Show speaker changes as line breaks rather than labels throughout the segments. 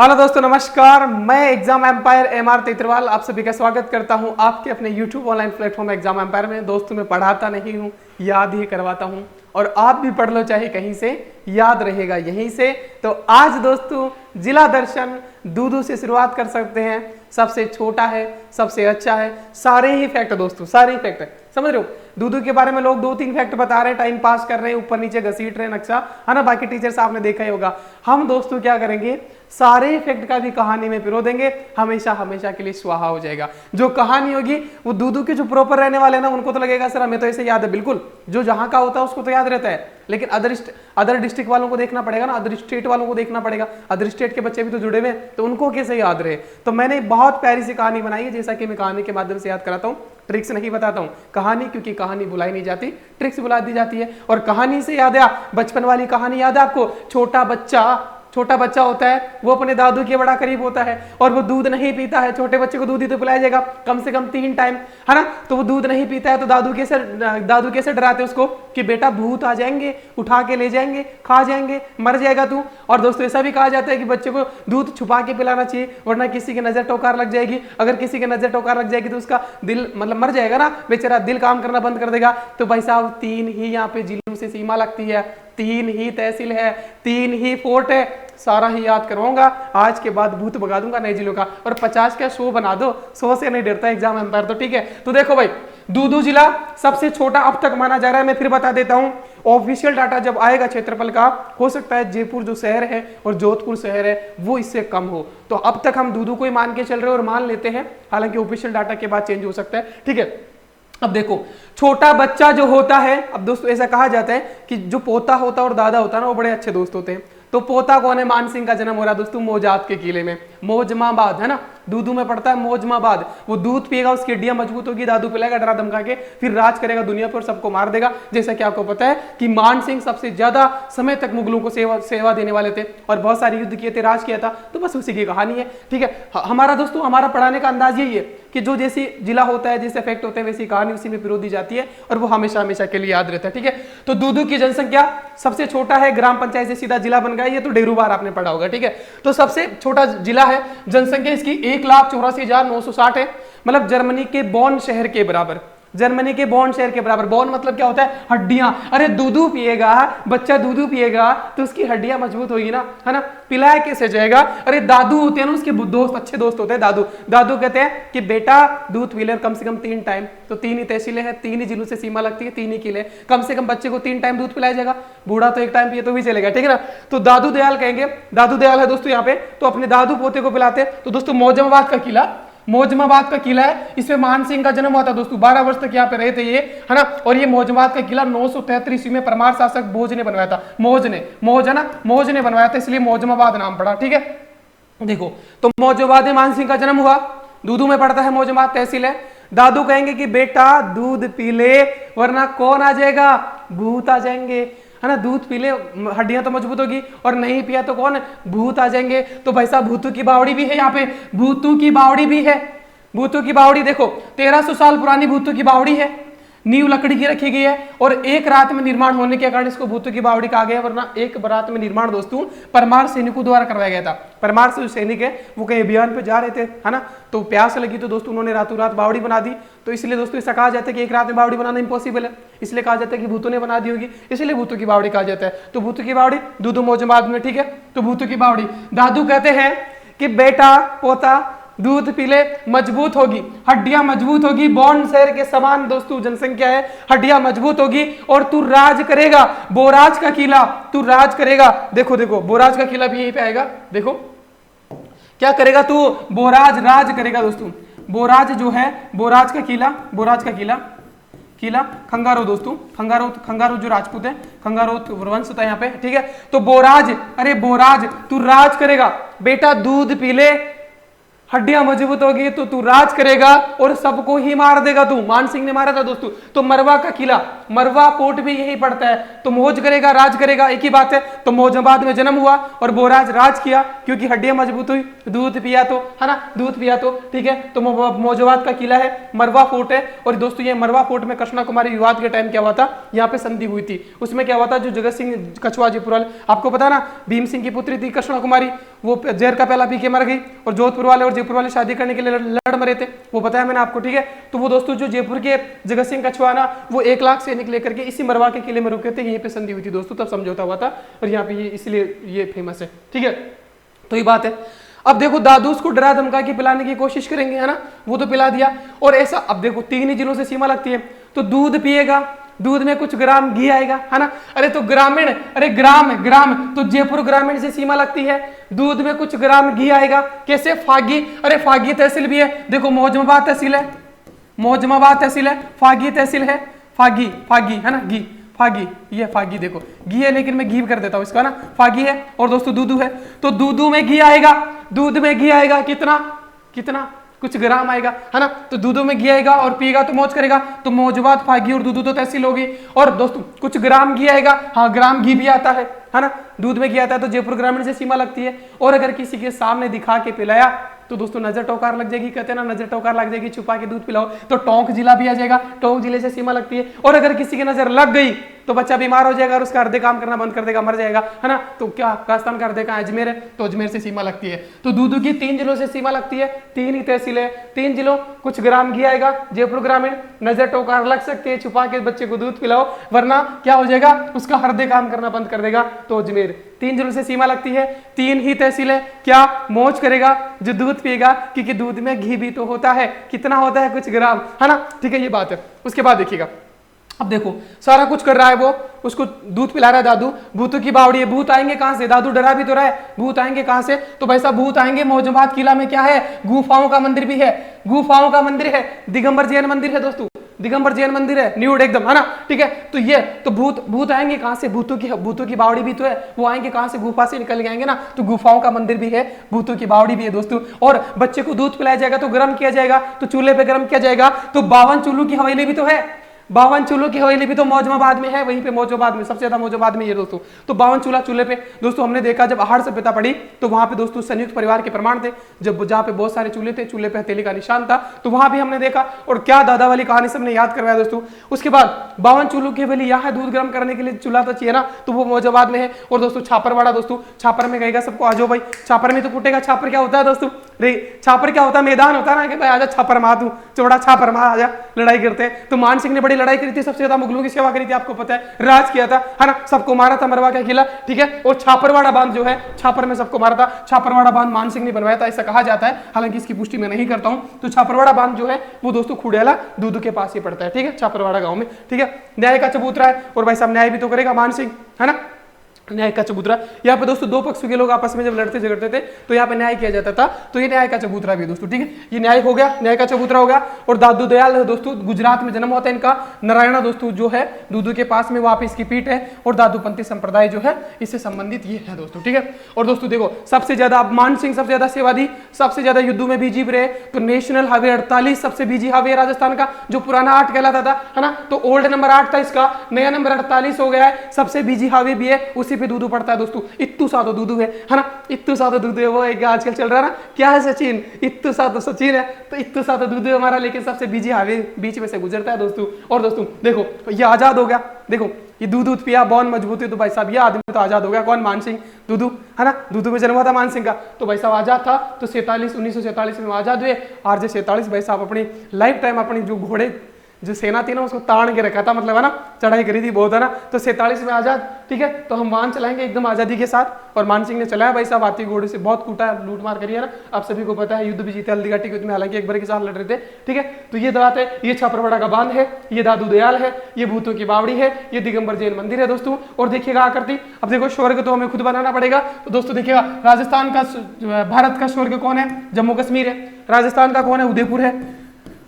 Hello दोस्तों, नमस्कार। मैं एग्जाम एम्पायर MR तेतरवाल आप सभी का स्वागत करता हूं आपके अपने YouTube online platform exam empire में। दोस्तों, मैं पढ़ाता नहीं हूं, याद ही करवाता हूं और आप भी पढ़ लो चाहे कहीं से, याद रहेगा यहीं से। तो आज दोस्तों जिला दर्शन दूदू से शुरुआत कर सकते हैं। सबसे छोटा है, सबसे अच्छा है, सारे ही फैक्ट दोस्तों, सारे ही फैक्ट समझ रहे हो। दूदू के बारे में लोग 2-3 फैक्ट बता रहे हैं, टाइम पास कर रहे हैं, ऊपर नीचे घसीट रहे हैं नक्शा, है ना। बाकी टीचर्स आपने देखा ही होगा। हम दोस्तों क्या करेंगे, सारे फैक्ट का भी कहानी में पिरो देंगे, हमेशा हमेशा के लिए स्वाहा हो जाएगा। जो कहानी होगी वो दूदू के जो प्रॉपर रहने वाले हैं ना, उनको तो लगेगा सर हमें तो ऐसे याद है। बिल्कुल, जो जहां का होता है उसको तो याद रहता है, लेकिन अदर डिस्ट्रिक्ट वालों को देखना पड़ेगा ना, अदर स्टेट वालों को देखना पड़ेगा। अदर स्टेट के बच्चे भी तो जुड़े हुए हैं, तो उनको कैसे याद रहे। तो मैंने बहुत प्यारी सी कहानी बनाई है, जैसा कि मैं कहानी के माध्यम से याद कराता हूँ, ट्रिक्स नहीं बताता हूँ। कहानी, क्योंकि कहानी बुलाई नहीं जाती, ट्रिक्स बुला दी जाती है। और कहानी से याद है, बचपन वाली कहानी याद है आपको। छोटा बच्चा होता है, वो अपने दादू के बड़ा करीब होता है और वो दूध नहीं पीता है। छोटे बच्चे को दूध ही तो पिलाया जाएगा कम से कम 3 टाइम, है ना। तो वो दूध नहीं पीता है, तो दादू कैसे डराते उसको कि बेटा भूत आ जाएंगे, उठा के ले जाएंगे, खा जाएंगे, मर जाएगा तू। और दोस्तों ऐसा भी कहा जाता है कि बच्चे को दूध छुपा के पिलाना चाहिए, वरना किसी की नजर टोकार लग जाएगी। अगर किसी की नजर टोकार लग जाएगी तो उसका दिल मतलब मर जाएगा ना बेचारा, दिल काम करना बंद कर देगा। तो भाई साहब 3 ही यहाँ पे जिलों से सीमा लगती है, 3 ही तहसील है, 3 ही फोर्ट है। सारा ही याद करवाऊंगा, आज के बाद भूत भगा दूंगा नए जिलों का। और 50 का शो बना दो, 100 से नहीं डरता एग्जाम एम्पायर तो, ठीक है। तो देखो भाई, दूदू जिला सबसे छोटा अब तक माना जा रहा है। मैं फिर बता देता हूं, ऑफिशियल डाटा जब आएगा क्षेत्रफल का, हो सकता है जयपुर जो शहर है और जोधपुर शहर है वो इससे कम हो। तो अब तक हम दूदू को ही मान के चल रहे हैं और मान लेते हैं, हालांकि ऑफिशियल डाटा के बाद चेंज हो सकता है, ठीक है। अब देखो, छोटा बच्चा जो होता है, अब दोस्तों ऐसा कहा जाता है कि जो पोता होता है और दादा होता है ना, वो बड़े अच्छे दोस्त होते हैं। तो पोता कौन है? मान सिंह का जन्म हो रहा दोस्तों मौजाद के किले में, मौजमाबाद, है ना। दूदू में पड़ता है मौजमाबाद। वो दूध पिएगा, उसकी हड्डियां मजबूत होगी, दादू पिलाएगा डरा धमका के, फिर राज करेगा दुनिया पर, सबको मार देगा। जैसा कि आपको पता है कि मान सिंह सबसे ज्यादा समय तक मुगलों को सेवा देने वाले थे और बहुत सारे युद्ध किए थे, राज किया था। तो बस उसी की कहानी है, ठीक है। हमारा दोस्तों, हमारा पढ़ाने का अंदाज यही है कि जो जैसी जिला होता है, जैसे फैक्ट होते हैं, वैसी कहानी उसी में पिरो दी जाती है और वो हमेशा हमेशा के लिए याद रहता है, ठीक है। तो दूदू की जनसंख्या सबसे छोटा है, ग्राम पंचायत से सीधा जिला बन गया। ये तो ढेरों बार आपने पढ़ा होगा, ठीक है। तो सबसे छोटा जिला है, जनसंख्या इसकी 1,84,960 है, मतलब जर्मनी के बॉन शहर के बराबर। जर्मनी के बॉन शहर के बराबर। बॉन मतलब क्या होता है? हड्डियां। अरे दूधू पिएगा बच्चा, दूधू पिएगा तो उसकी हड्डियां मजबूत होगी ना, है ना। पिलाया कैसे जाएगा? अरे दादू होते हैं ना उसके दोस्त, अच्छे दोस्त होते हैं दादू कहते हैं कि बेटा दूध पी ले कम से कम 3 टाइम। तो 3 ही तहसीलें हैं, 3 ही जिलों से सीमा लगती है, 3 ही किले, कम से कम बच्चे को 3 टाइम दूध पिलाया जाएगा। बूढ़ा तो 1 टाइम पिए तो भी चलेगा, ठीक है ना। तो दादू दयाल कहेंगे, दादू दयाल है दोस्तों यहाँ पे, तो अपने दादू पोते को पिलाते। तो दोस्तों मौजमाबाद का किला है, इसमें मान सिंह का जन्म हुआ था दोस्तों। 12 वर्ष तक यहाँ पे रहे थे ये, है ना। और ये मौजमाबाद का किला 973 ईस्वी में परमार शासक भोज ने बनवाया था। मौज ने बनवाया था, इसलिए मौजमाबाद नाम पड़ा, ठीक है। देखो, तो मौजमाबाद में मान सिंह का जन्म हुआ, दूदू में पड़ता है, मौजमाबाद तहसील है। दादू कहेंगे कि बेटा दूध पी ले, वरना कौन आ जाएगा? भूत आ जाएंगे, है ना। दूध पी ले, हड्डियां तो मजबूत होगी, और नहीं पिया तो कौन? भूत आ जाएंगे। तो भाई साहब भूतों की बावड़ी भी है यहाँ पे, भूतों की बावड़ी भी है। भूतों की बावड़ी देखो, 1300 साल पुरानी भूतों की बावड़ी है, नींव लकड़ी की रखी गई है और एक रात में निर्माण होने के कारण इसको भूतों की बावड़ी कहा गया। वरना एक रात में निर्माण दोस्तों परमार सैनिकों द्वारा करवाया गया था। परमार से जो सैनिक है वो कहीं अभियान पे जा रहे थे, है ना। तो प्यास लगी तो दोस्तों उन्होंने रातों रात बावड़ी बना दी। तो इसलिए दोस्तों ऐसा कहा जाता है कि एक रात में बावड़ी बनाना इंपॉसिबल है, इसलिए कहा जाता है कि भूतों ने बना दी होगी, इसलिए भूतों की बावड़ी कहा जाता है। तो भूतों की बावड़ी दूदू मौजमाबाद में, ठीक है। तो भूतों की बावड़ी, दादू कहते हैं कि बेटा पोता दूध पी ले, मजबूत होगी, हड्डियां मजबूत होगी, बॉन्ड शहर के समान दोस्तों जनसंख्या है, हड्डियां मजबूत होगी और तू राज करेगा। बोराज का किला तू राज करेगा। देखो बोराज का किला भी यहीं पे आएगा। देखो क्या करेगा तू? बोराज राज करेगा दोस्तों। बोराज जो है, बोराज का किला खंगारो दोस्तों, खंगारो जो राजपूत है, खंगारो वंश होता है यहाँ पे, ठीक है। तो बोराज, अरे बोराज तू राज करेगा, बेटा दूध पी ले, हड्डियां मजबूत होगी तो तू राज करेगा और सबको ही मार देगा तू। मान सिंह ने मारा था दोस्तों। तो मरवा का किला, मरवा फोर्ट भी यही पड़ता है। तो मौज करेगा, राज करेगा, एक ही बात है। तो मौजाबाद में जन्म हुआ और बोराज राज किया क्योंकि हड्डियां मजबूत हुई, दूध पिया तो, है ना, दूध पिया तो, ठीक है। तो मौजाबाद का किला है, मरवा फोर्ट है। और दोस्तों ये मरवा फोर्ट में कृष्णा कुमारी विवाद के टाइम क्या हुआ था, यहाँ पे संधि हुई थी। उसमें क्या हुआ था, जो जगत सिंह कछुआ जयपुर वाले, आपको पता ना, भीम सिंह की पुत्री थी कृष्णा कुमारी, वो जहर का प्याला पी के मर गई और जोधपुर वाले और जयपुर वाले शादी करने के लिए लड़ मरे थे, वो बताया मैंने आपको, ठीक है। तो वो दोस्तों जो जयपुर के जगत सिंह कछुआ ना, वो 1 लाख सैनिक लेकर के इसी मरवा के किले में रुके थे। यहीं पे संधि हुई थी दोस्तों, तब समझौता हुआ था और यहाँ पे ये इसलिए ये फेमस है, ठीक है। तो ये बात है। अब देखो दादू उसको डरा धमका के पिलाने की कोशिश करेंगे, है ना, वो तो पिला दिया। और ऐसा, अब देखो 3 ही जिलों से सीमा लगती है, तो दूध पिएगा, दूध में कुछ ग्राम घी आएगा, है ना। अरे तो ग्रामीण, अरे ग्राम ग्राम, तो जयपुर ग्रामीण से सीमा लगती है, दूध में कुछ ग्राम घी आएगा। कैसे, फागी, अरे फागी तहसील भी है, देखो मौजमाबाद तहसील है, मौजमाबाद तहसील है, फागी तहसील है, फागी, फागी है ना, घी, फागी, ये फागी देखो घी है, लेकिन मैं घी कर देता हूं इसका ना, फागी है। और दोस्तों दूधू है, तो दूधू में घी आएगा, दूध में घी आएगा, कितना कितना, कुछ ग्राम आएगा, है ना। तो दूधों में घी आएगा और पिएगा तो मौज करेगा। तो मौजबाद, फागी और दूधू तो तहसील होगी। और दोस्तों कुछ ग्राम घी आएगा, हाँ ग्राम घी भी आता है ना, दूध में घी आता है, तो जयपुर ग्रामीण से सीमा लगती है। और अगर किसी के सामने दिखा के पिलाया तो दोस्तों नजर टोकार लग जाएगी, कहते हैं ना, नजर टोकार लग जाएगी, छुपा के दूध पिलाओ, तो टोंक जिला भी आ जाएगा, टोंक जिले से सीमा लगती है। और अगर किसी की नजर लग गई तो बच्चा बीमार हो जाएगा और उसका हृदय काम करना बंद कर देगा, मर जाएगा, है ना। तो क्या राजस्थान का हृदय कहाँ, अजमेर है, तो अजमेर से सीमा लगती है। तो दूध की 3 जिलों से सीमा लगती है, 3 ही तहसील है, 3 जिलों, कुछ ग्राम घी आएगा, जयपुर ग्रामीण, नजर टोकार लग सकती है, छुपा के बच्चे को दूध पिलाओ वरना क्या हो जाएगा, उसका हृदय काम करना बंद कर देगा, तो अजमेर। 3 जिलों से सीमा लगती है, 3 ही तहसील है। क्या, मौज करेगा जो दूध पिएगा, क्योंकि दूध में घी भी तो होता है, कितना होता है, कुछ ग्राम, है ना, ठीक है, ये बात है। उसके बाद देखिएगा, अब देखो सारा कुछ कर रहा है वो, उसको दूध पिला रहा है दादू, भूतों की बावड़ी है, भूत आएंगे कहां से, दादू डरा भी तो रहा है, भूत आएंगे कहां से, तो भाई साहब भूत आएंगे, मौजूबाद किला में क्या है, गुफाओं का मंदिर भी है, गुफाओं का मंदिर है, दिगंबर जैन मंदिर है दोस्तों, दिगंबर जैन मंदिर है, न्यूड एकदम, है ना, ठीक है। तो ये तो भूत आएंगे कहां से, भूतों की बावड़ी भी तो है, वो आएंगे कहां से, गुफा से निकल के आएंगे ना, तो गुफाओं का मंदिर भी है, भूतों की बावड़ी भी है दोस्तों। और बच्चे को दूध पिलाया जाएगा तो गर्म किया जाएगा, तो चूल्हे पे गर्म किया जाएगा, तो 52 चूल्हों की हवेली भी तो है, 52 चूल्हों की हवेली भी तो मौजमाबाद में है, वहीं पे मौजमाबाद में सबसे ज्यादा मौजमाबाद में ये दोस्तों। तो 52 चूल्हे पे दोस्तों हमने देखा, जब आहार सभ्यता पड़ी तो वहां पे दोस्तों संयुक्त परिवार के प्रमाण थे, जब जहां पे बहुत सारे चूल्हे थे, चूल्हे पे हथेली का निशान था, तो वहां भी हमने देखा। और क्या दादा वाली कहानी सबने याद करवाया दोस्तों। उसके बाद 52 चूल्हों की हवेली यहाँ है, दूध गर्म करने के लिए चूल्हा तो चाहिए ना, तो वो मौजमाबाद में है। और दोस्तों छापरवाड़ा, दोस्तों छापर में गएगा सबको, आ जाओ भाई, छापर में तो फूटेगा। छापर क्या होता है दोस्तों, छापर क्या होता है, मैदान होता है ना, कि भाई आजा छापर मार, तू चौड़ा छापर मार, आजा लड़ाई करते हैं। तो मान सिंह ने बड़ी लड़ाई करी थी, सबसे ज्यादा मुगलों की सेवा करी थी, आपको पता है, राज किया था, है ना, सबको मारा था, मरवा का किला, ठीक है। और छापरवाड़ा बांध जो है, छापर में सबको मारा था, छापरवाड़ा बांध मान सिंह ने बनवाया था, ऐसा कहा जाता है, हालांकि इसकी पुष्टि मैं नहीं करता हूं। तो छापरवाड़ा बांध जो है वो दोस्तों खुड़ेला दूध के पास ही पड़ता है, ठीक है, छापरवाड़ा गांव में, ठीक है। न्याय का चबूतरा है, और भाई साहब न्याय भी तो करेगा मान सिंह, है ना, न्याय का चबूतरा। यहाँ पे दोस्तों 2 पक्षों के लोग आपस में जब लड़ते झगड़ते थे तो यहाँ पे न्याय किया जाता था, तो ये न्याय का चबूतरा भी दोस्तों, ठीक है। ये न्याय हो गया, न्याय का चबूतरा हो गया। और दादू दयाल दोस्तों गुजरात में जन्म होता है इनका, नारायणा दोस्तों जो है दूधू के पास में, वहां पे इसकी पीठ है। और दादूपंथी संप्रदाय जो है इससे संबंधित ये है दोस्तों, ठीक है। और दोस्तों देखो सबसे ज्यादा मान सिंह सबसे ज्यादा सेवा दी, सबसे ज्यादा युद्धों में भी जीव रहे। तो नेशनल हाईवे 48 सबसे बिजी हाईवे राजस्थान का, जो पुराना 8 कहलाता था, है ना, तो ओल्ड नंबर 8 था इसका, नया नंबर 48 हो गया है, सबसे बिजी हाईवे भी है, उसी पे दूधू पड़ता है दोस्तों। इत्तू सा तो दूधू है ना, इत्तू सा तो दूधू है, वो एक आजकल चल रहा है ना, क्या है सचिन, इत्तू सा तो सचिन है, तो इत्तू सा तो दूधू है हमारा, लेकिन सबसे बिजी हाईवे बीच में से गुजरता है दोस्तों। और दोस्तों देखो ये आजाद हो गया, देखो ये दूध पिया, बॉन मजबूती, तो भाई साहब ये आदमी तो आजाद हो गया। कौन, मान सिंह दूधू, है ना, दूधू में जन्म हुआ था मान सिंह का, तो भाई साहब आजाद था। तो 1947 में आजाद हुए। आरजे 47 भाई साहब अपनी लाइफ टाइम अपनी जो घोड़े जो सेना थी ना उसको ताड़ के रखा था, मतलब है ना, चढ़ाई करी थी बहुत, है ना। तो 47 में आजाद, ठीक है। तो हम वाहन चलाएंगे एकदम आजादी के साथ, और मान सिंह ने चलाया भाई साहब, हाथी घोड़े से बहुत कूटा, लूट मार करी है ना, आप सभी को पता है, युद्ध भी जीते हल्दी घाटी के युद्ध में, हालांकि अकबर के साथ लड़ रहे थे, ठीक है। तो ये बात है, ये छापरवाड़ा का बांध है, ये दादू दयाल है, ये भूतों की बावड़ी है, ये दिगंबर जैन मंदिर है दोस्तों। और देखिएगा आकृति, अब देखो स्वर्ग तो हमें खुद बनाना पड़ेगा। तो दोस्तों देखिएगा राजस्थान का, भारत का स्वर्ग कौन है, जम्मू कश्मीर है। राजस्थान का कौन है, उदयपुर है।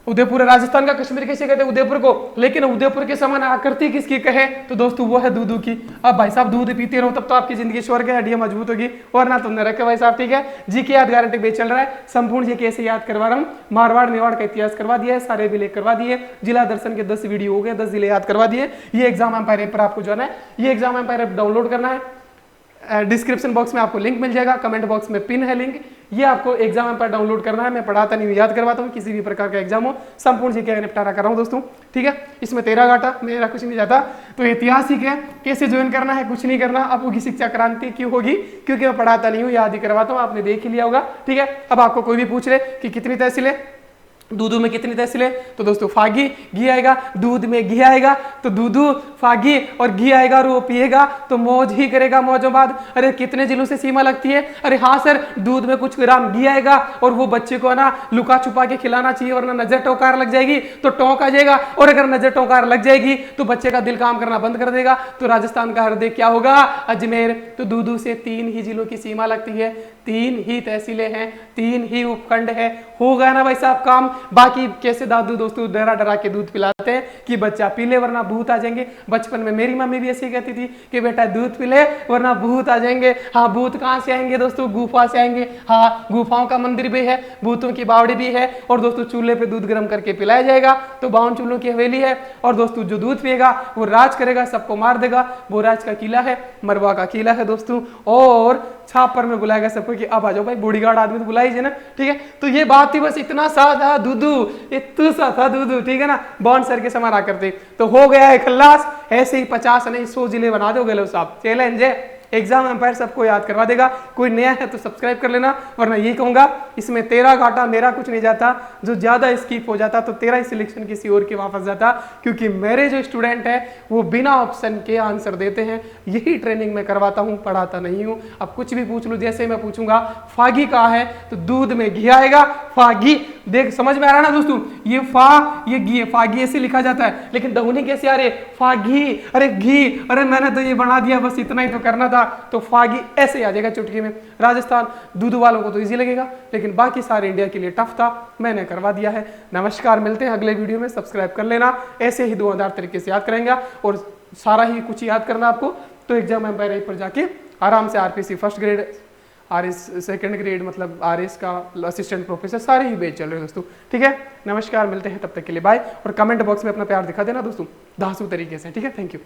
उदयपुर राजस्थान का कश्मीर कैसे कहते हैं उदयपुर को, लेकिन उदयपुर के समान आकृति किसकी कहे तो दोस्तों वो है दूधू की। अब भाई साहब दूध पीते रहो तब तो आपकी जिंदगी स्वर्ग है, हड्डियां मजबूत होगी, वरना तुमने रखे भाई साहब। ठीक है, जी के याद गारंटी बेच चल रहा है, संपूर्ण जी कैसे याद करवा रहा हूँ, मारवाड़ मेवाड़ का इतिहास करवा दिया है, सारे भी लेख करवा दिए, जिला दर्शन के 10 वीडियो हो गए, 10 जिले याद करवा दिए। ये एग्जाम एम्पायर ऐप पर आपको जो है ये एग्जाम एम्पायर ऐप डाउनलोड करना है। डिस्क्रिप्शन बॉक्स में आपको लिंक मिल जाएगा, कमेंट बॉक्स में पिन है लिंक, ये आपको एग्जाम एम्पायर डाउनलोड करना है। मैं पढ़ाता नहीं हूँ, याद करवाता हूँ, किसी भी प्रकार का एग्जाम हो संपूर्ण जी के निपटारा कर रहा हूँ दोस्तों। ठीक है, इसमें तेरा घाटा मेरा कुछ नहीं जाता। तो ऐतिहासिक है, कैसे ज्वाइन करना है, कुछ नहीं करना। अब होगी शिक्षा क्रांति, क्यों होगी, क्योंकि मैं पढ़ाता नहीं हूँ, याद ही करवाता हूँ, आपने देख ही लिया होगा। ठीक है, अब आपको कोई भी पूछ ले कि कितनी तहसीलें, दूधू में कितनी तहसीलें, तो दोस्तों फागी घी आएगा, दूध में घी आएगा तो दूधू फागी, और घी आएगा और वो पिएगा तो मौज ही करेगा मौजों बाद। अरे कितने जिलों से सीमा लगती है, अरे हाँ सर दूध में कुछ ग्राम घी आएगा और वो बच्चे को ना लुका छुपा के खिलाना चाहिए, वरना नजर टोकार लग जाएगी तो टोंक आ जाएगा, और अगर नजर टोकार लग जाएगी तो बच्चे का दिल काम करना बंद कर देगा। तो राजस्थान का हृदय क्या होगा, अजमेर। तो दूधू से 3 ही जिलों की सीमा लगती है, 3 ही तहसीलें हैं, 3 ही उपखंड है, होगा ना भाई साहब काम। बाकी कैसे दादू दोस्तों डरा डरा के दूध पिलाते हैं कि बच्चा पी ले वरना भूत आ जाएंगे। बचपन में मेरी मम्मी भी ऐसे कहती थी कि बेटा दूध पी ले वरना भूत आ जाएंगे। हाँ, भूत कहाँ से आएंगे दोस्तों, गुफा से आएंगे। हाँ, गुफाओं का मंदिर भी है, भूतों की बावड़ी भी है, और दोस्तों चूल्हे पे दूध गर्म करके पिलाया जाएगा तो 52 चूल्हों की हवेली है। और दोस्तों जो दूध पिएगा वो राज करेगा, सबको मार देगा, वो राज का किला है, मरवा का किला है दोस्तों। और छापर में बुलाएगा सबको कि अब आ जाओ भाई, बॉडीगार्ड आदमी तो बुलाइए ना। ठीक है, तो ये बात थी, बस इतना सा था दूधू, इतना सा था दूधू। ठीक है ना, बॉन्ड सर के समान आकर थे तो हो गया है खल्लास। ऐसे ही 50 नहीं 100 जिले बना दोगे लो साहब, चैलेंज है। एग्जाम एम्पायर सबको याद करवा देगा। कोई नया है तो सब्सक्राइब कर लेना, वरना यही कहूंगा इसमें तेरा घाटा मेरा कुछ नहीं जाता। जो ज्यादा स्किप हो जाता तो तेरा ही सिलेक्शन किसी और के वापस जाता, क्योंकि मेरे जो स्टूडेंट है वो बिना ऑप्शन के आंसर देते हैं। यही ट्रेनिंग में करवाता हूँ, पढ़ाता नहीं हूँ। अब कुछ भी पूछ लो, जैसे मैं पूछूंगा फागी कहाँ है तो दूध में घी आएगा, फागी। देख समझ में आ रहा ना दोस्तों, ये फा ये घी, फागी ऐसे लिखा जाता है, लेकिन दहुनी कैसे आ रहे, फागी। अरे घी, अरे मैंने तो ये बना दिया, बस इतना ही तो करना था, तो फागी ऐसे आ जाएगा चुटकी में। राजस्थान दूध वालों को तो इजी लगेगा, लेकिन बाकी सारे इंडिया के लिए टफ था, मैंने करवा दिया है। नमस्कार, मिलते हैं अगले वीडियो में, सब्सक्राइब कर लेना। ऐसे ही 2000 तरीके से याद करेंगे, और सारा ही कुछ याद करना आपको तो एग्जाम एम्पायर पर जाके आराम से RPC first grade, RS second grade, मतलब आरएस का असिस्टेंट प्रोफेसर, सारे ही बेच चल रहे हैं दोस्तों। ठीक है, नमस्कार, मिलते हैं, तब तक के लिए बाय। और कमेंट बॉक्स में अपना प्यार दिखा देना दोस्तों धांसू तरीके से। ठीक है, थैंक यू।